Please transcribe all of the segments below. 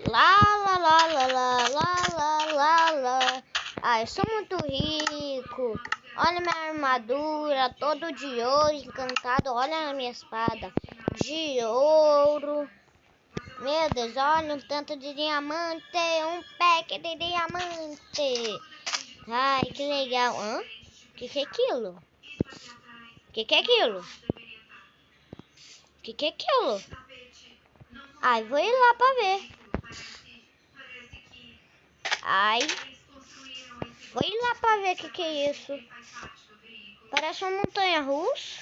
Lá, lá, lá, lá, lá, lá, lá, lá, lá. Ah, eu sou muito rico. Olha minha armadura, todo de ouro, encantado. Olha a minha espada de ouro. Meu Deus, olha um tanto de diamante. Um pack de diamante. Ai, que legal. Hã? Que é aquilo? Que é aquilo? Que é aquilo? Ai, vou ir lá pra ver. Ai, vou ir lá pra ver que é isso. Parece uma montanha russa.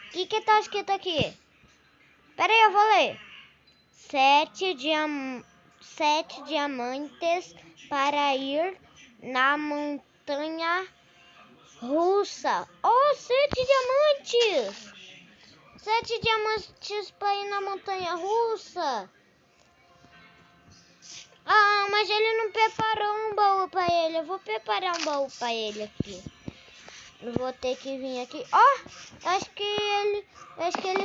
O que tá escrito aqui? Pera aí, eu vou ler. 7 diamantes para ir na montanha russa. Oh, 7 diamantes! 7 diamantes para ir na montanha russa. Ah, mas ele não preparou um baú para ele. Eu vou preparar um baú para ele aqui. Eu vou ter que vir aqui. Ó, acho que ele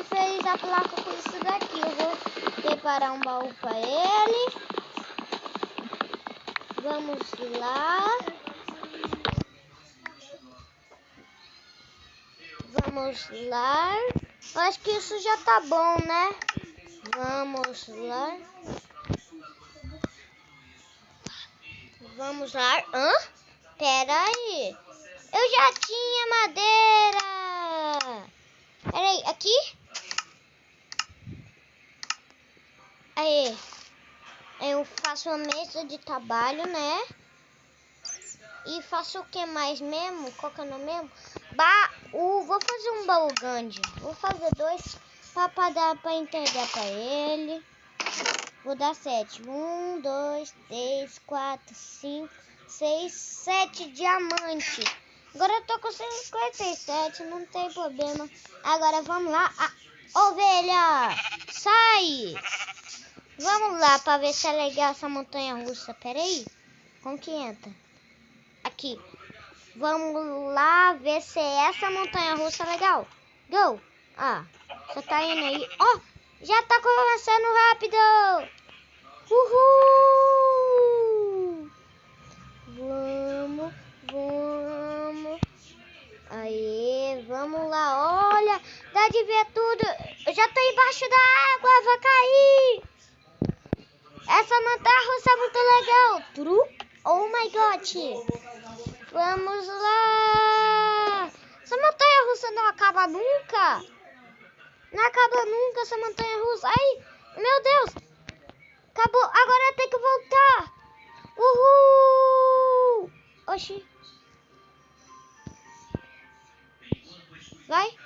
fez a placa com isso daqui. Eu vou preparar um baú para ele. Vamos lá. Vamos lá. Eu acho que isso já tá bom, né? Vamos lá. Vamos lá. Hã? Pera aí. Eu já tinha madeira. Pera aí, aqui? Aí. Eu faço uma mesa de trabalho, né? E faço o que mais mesmo? Qual que é o nome mesmo? Baú. Vou fazer um baú grande. Vou fazer 2 pra dar pra entregar pra ele. Vou dar 7. 1, 2, 3, 4, 5, 6, 7 diamantes. Agora eu tô com 57, não tem problema. Agora vamos lá. Ovelha, sai! Vamos lá pra ver se é legal essa montanha russa. Pera aí. Como que entra? Aqui. Vamos lá ver se essa montanha russa é legal. Go! Ah, você tá indo aí. Ó, já tá começando rápido. Uhul! Vamos. Aê, vamos lá. Olha, dá de ver tudo. Eu já tô embaixo da água, vai cair. Essa montanha russa é muito legal. Oh my god. Vamos lá. Essa montanha russa não acaba nunca. Não acaba nunca essa montanha russa. Ai, meu Deus. Acabou. Agora tem que voltar. Uhul. Oxi. Vai.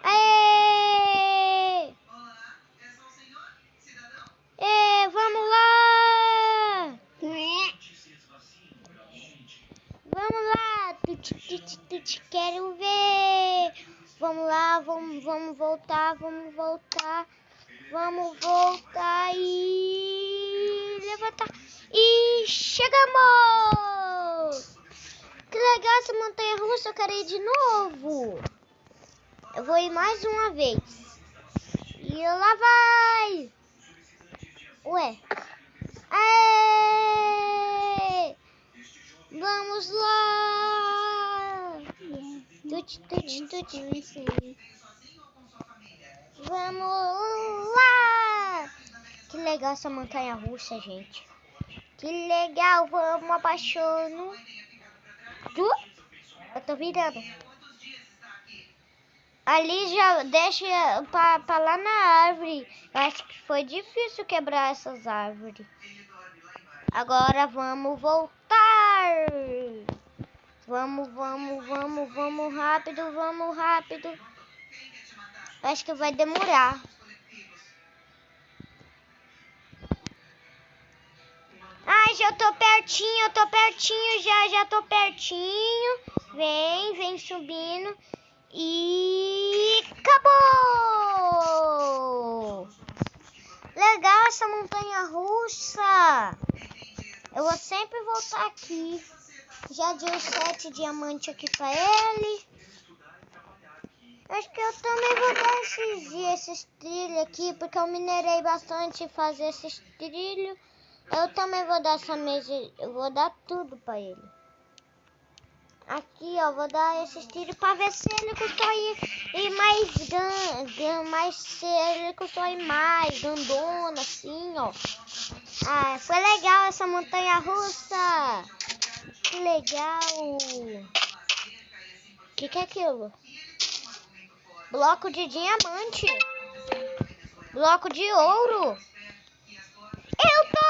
Aê. Vamos lá. Vamos lá. Quero ver. Vamos lá, vamos voltar. Vamos voltar e levantar. E chegamos! Que legal essa montanha russa, eu quero ir de novo. Eu vou ir mais uma vez. E lá vai! Ué! Aê! Vamos lá! Tut. Vamos lá! Que legal essa montanha russa, gente. Que legal, vamos abaixando. Eu tô virando. Ali já deixa pra lá na árvore. Eu acho que foi difícil quebrar essas árvores. Agora vamos voltar. Vamos rápido. Eu acho que vai demorar. Ai, já tô pertinho, já tô pertinho. Vem subindo. E acabou! Legal essa montanha russa. Eu vou sempre voltar aqui. Já deu 7 diamantes aqui pra ele. Acho que eu também vou dar esses trilhos aqui, porque eu minerei bastante fazer esses trilhos. Eu também vou dar essa mesa, eu vou dar tudo pra ele. Aqui, ó, vou dar esses trilhos pra ver se ele constrói mais, se ele constrói mais, grandona, assim, ó. Ah, foi legal essa montanha-russa. Que legal. Que é aquilo? Bloco de diamante. Bloco de ouro. Eu tô